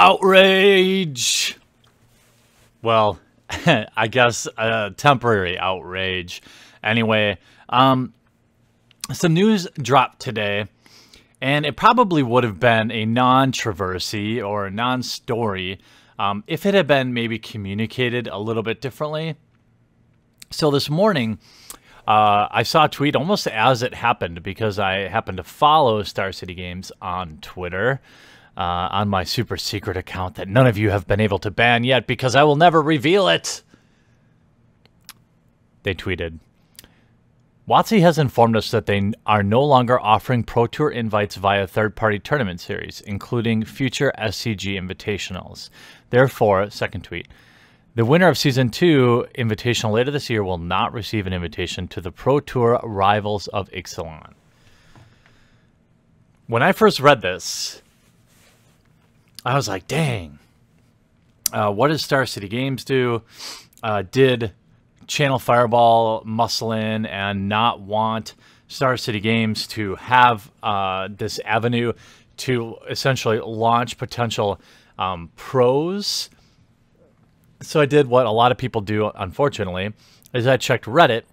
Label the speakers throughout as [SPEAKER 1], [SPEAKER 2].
[SPEAKER 1] Outrage! Well, I guess temporary outrage. Anyway, some news dropped today, and it probably would have been a non-controversy or a non-story if it had been maybe communicated a little bit differently. So this morning, I saw a tweet almost as it happened because I happened to follow Star City Games on Twitter on my super secret account that none of you have been able to ban yet because I will never reveal it. They tweeted, WotC has informed us that they are no longer offering Pro Tour invites via third-party tournament series, including future SCG invitationals. Therefore, second tweet, the winner of Season 2 Invitational later this year will not receive an invitation to the Pro Tour Rivals of Ixalan. When I first read this, I was like, dang. What does Star City Games do? Did Channel Fireball muscle in and not want Star City Games to have this avenue to essentially launch potential pros? So I did what a lot of people do, unfortunately, is I checked Reddit.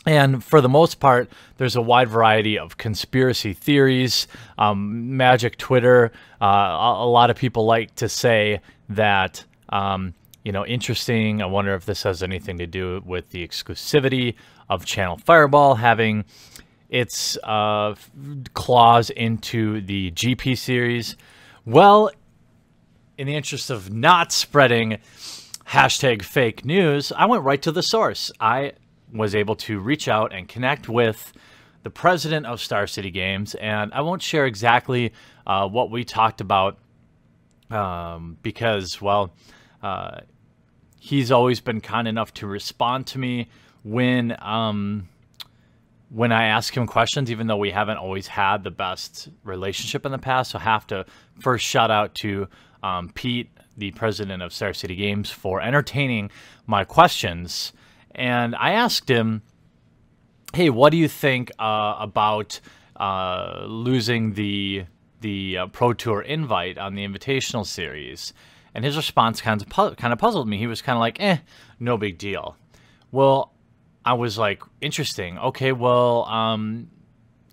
[SPEAKER 1] And for the most part, there's a wide variety of conspiracy theories. Magic Twitter, a lot of people like to say that, you know, interesting. I wonder if this has anything to do with the exclusivity of Channel Fireball having its claws into the GP series. Well, in the interest of not spreading hashtag fake news, I went right to the source. I was able to reach out and connect with the president of Star City Games, and I won't share exactly what we talked about because, well, he's always been kind enough to respond to me when I ask him questions, even though we haven't always had the best relationship in the past. So I have to first shout out to Pete, the president of Star City Games, for entertaining my questions. And I asked him, hey, what do you think about losing the Pro Tour invite on the Invitational Series? And his response kind of puzzled me. He was kind of like, no big deal. Well, I was like, interesting. Okay, well,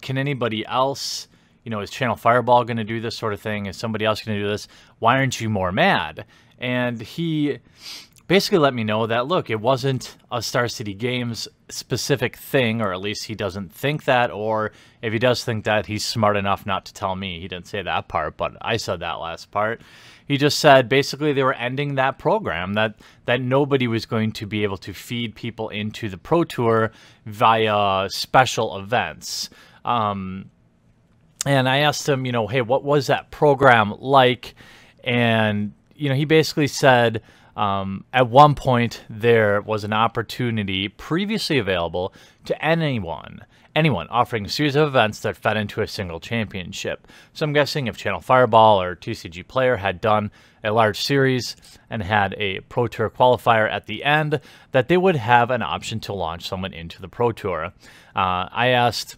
[SPEAKER 1] can anybody else, you know, is Channel Fireball going to do this sort of thing? Is somebody else going to do this? Why aren't you more mad? And he basically let me know that, look, it wasn't a Star City Games specific thing, or at least he doesn't think that, or if he does think that, he's smart enough not to tell me. He didn't say that part, but I said that last part. He just said basically they were ending that program, that nobody was going to be able to feed people into the Pro Tour via special events. And I asked him, you know, hey, what was that program like? And, you know, he basically said at one point there was an opportunity previously available to anyone offering a series of events that fed into a single championship. So I'm guessing if Channel Fireball or TCG Player had done a large series and had a Pro Tour qualifier at the end, that they would have an option to launch someone into the Pro Tour. I asked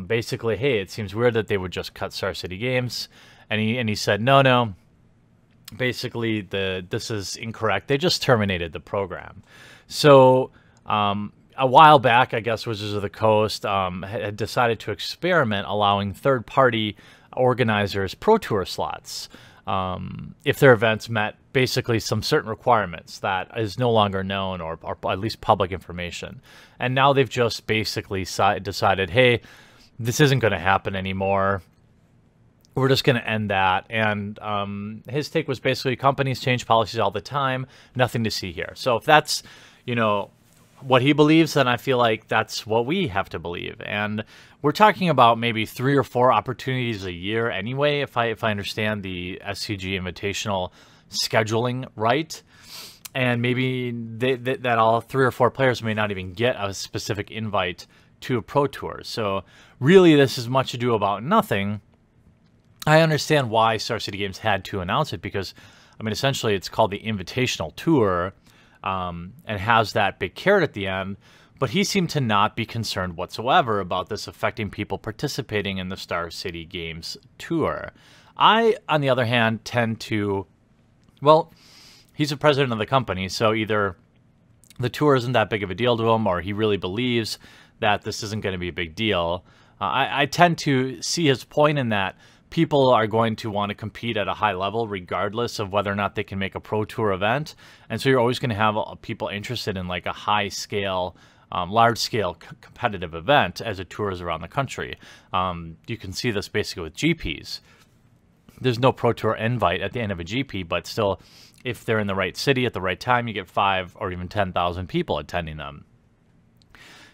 [SPEAKER 1] basically, hey, it seems weird that they would just cut Star City Games, and he said, no. Basically, this is incorrect. They just terminated the program. So a while back, I guess Wizards of the Coast had decided to experiment allowing third-party organizers Pro Tour slots if their events met basically some certain requirements that is no longer known or at least public information. And now they've just basically decided, hey, this isn't going to happen anymore. We're just going to end that. And his take was basically companies change policies all the time. Nothing to see here. So if that's, you know, what he believes, then I feel like that's what we have to believe. And we're talking about maybe 3 or 4 opportunities a year anyway, if I understand the SCG Invitational scheduling right. And maybe that all 3 or 4 players may not even get a specific invite to a Pro Tour. So really, this is much ado about nothing. I understand why Star City Games had to announce it because, I mean, essentially it's called the Invitational Tour and has that big carrot at the end. But he seemed to not be concerned whatsoever about this affecting people participating in the Star City Games Tour. I, on the other hand, tend to, well, he's the president of the company, so either the tour isn't that big of a deal to him, or he really believes that this isn't going to be a big deal. I tend to see his point in that people are going to want to compete at a high level regardless of whether or not they can make a pro tour event. And so you're always going to have people interested in like a high scale, large scale competitive event as it tours around the country. You can see this basically with GPs. There's no pro tour invite at the end of a GP, but still, if they're in the right city at the right time, you get 5 or even 10,000 people attending them.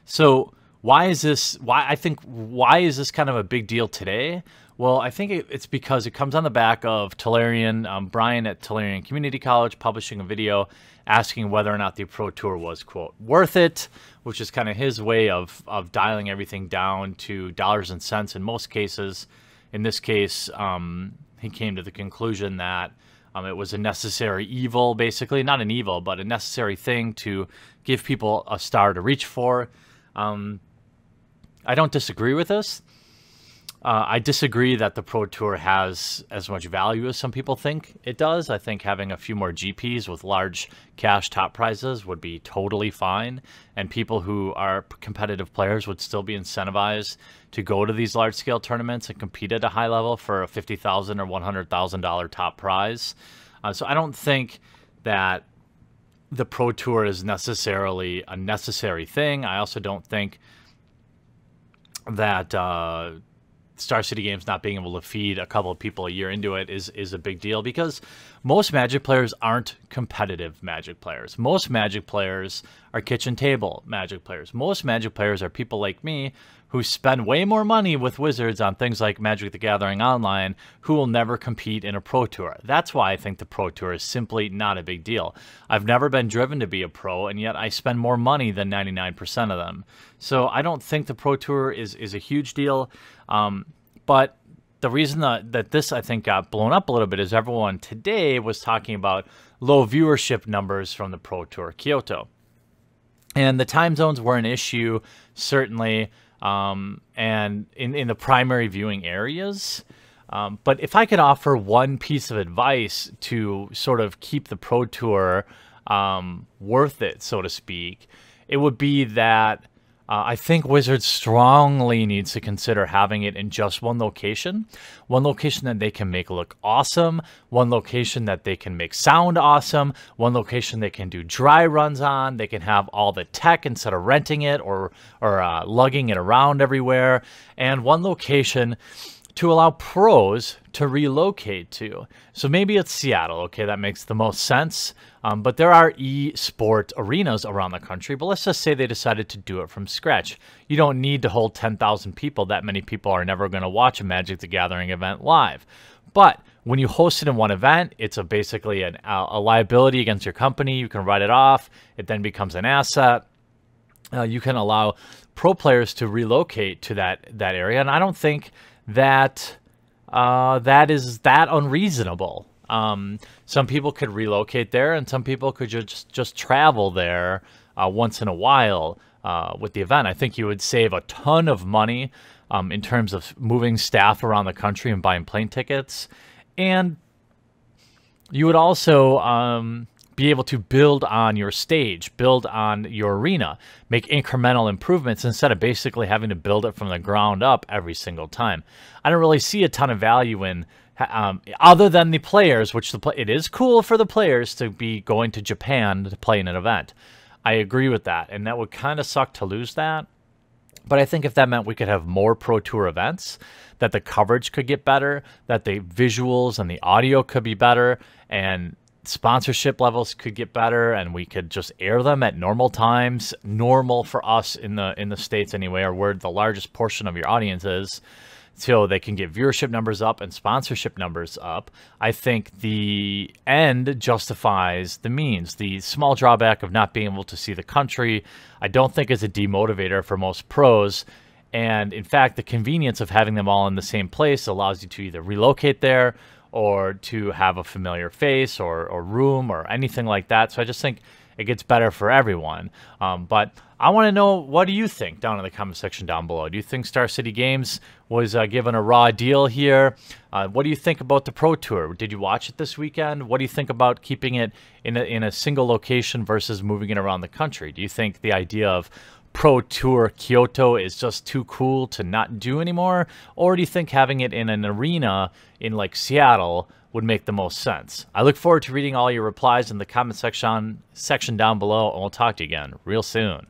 [SPEAKER 1] So why is this kind of a big deal today? Well, I think it's because it comes on the back of Tolarian, Brian at Tolarian Community College publishing a video asking whether or not the Pro Tour was, quote, worth it, which is kind of his way of dialing everything down to dollars and cents in most cases. In this case, he came to the conclusion that it was a necessary evil, basically. Not an evil, but a necessary thing to give people a star to reach for. I don't disagree with this. I disagree that the Pro Tour has as much value as some people think it does. I think having a few more GPs with large cash top prizes would be totally fine, and people who are competitive players would still be incentivized to go to these large-scale tournaments and compete at a high level for a $50,000 or $100,000 top prize. So I don't think that the Pro Tour is necessarily a necessary thing. I also don't think that Star City Games not being able to feed a couple of people a year into it is a big deal, because most Magic players aren't competitive Magic players. Most Magic players are kitchen table Magic players. Most Magic players are people like me who spend way more money with Wizards on things like Magic the Gathering Online, who will never compete in a Pro Tour. That's why I think the Pro Tour is simply not a big deal. I've never been driven to be a pro, and yet I spend more money than 99% of them. So I don't think the Pro Tour is a huge deal. But the reason that this, I think, got blown up a little bit is everyone today was talking about low viewership numbers from the Pro Tour Kyoto. And the time zones were an issue, certainly, and in the primary viewing areas. But if I could offer one piece of advice to sort of keep the Pro Tour worth it, so to speak, it would be that I think Wizards strongly needs to consider having it in just one location that they can make look awesome, one location that they can make sound awesome, one location they can do dry runs on, they can have all the tech instead of renting it or lugging it around everywhere, and one location to allow pros to relocate to. So maybe it's Seattle, okay, that makes the most sense. But there are e-sport arenas around the country, but let's just say they decided to do it from scratch. You don't need to hold 10,000 people. That many people are never going to watch a Magic the Gathering event live. But when you host it in one event, it's basically a liability against your company. You can write it off. It then becomes an asset. You can allow pro players to relocate to that area, and I don't think that that is that unreasonable. Some people could relocate there, and some people could just travel there once in a while with the event. I think you would save a ton of money in terms of moving staff around the country and buying plane tickets, and you would also be able to build on your stage, build on your arena, make incremental improvements instead of basically having to build it from the ground up every single time. I don't really see a ton of value in, other than the players, which it is cool for the players to be going to Japan to play in an event. I agree with that, and that would kind of suck to lose that. But I think if that meant we could have more Pro Tour events, that the coverage could get better, that the visuals and the audio could be better, and sponsorship levels could get better, and we could just air them at normal times, normal for us in the States anyway, or where the largest portion of your audience is, so they can get viewership numbers up and sponsorship numbers up. I think the end justifies the means. The small drawback of not being able to see the country, I don't think is a demotivator for most pros. And in fact, the convenience of having them all in the same place allows you to either relocate there or to have a familiar face or room or anything like that. So I just think it gets better for everyone. But I want to know, what do you think down in the comment section down below? Do you think Star City Games was given a raw deal here? What do you think about the Pro Tour? Did you watch it this weekend? What do you think about keeping it in a single location versus moving it around the country? Do you think the idea of Pro Tour Kyoto is just too cool to not do anymore? Or do you think having it in an arena in like Seattle would make the most sense? I look forward to reading all your replies in the comment section down below, and we'll talk to you again real soon.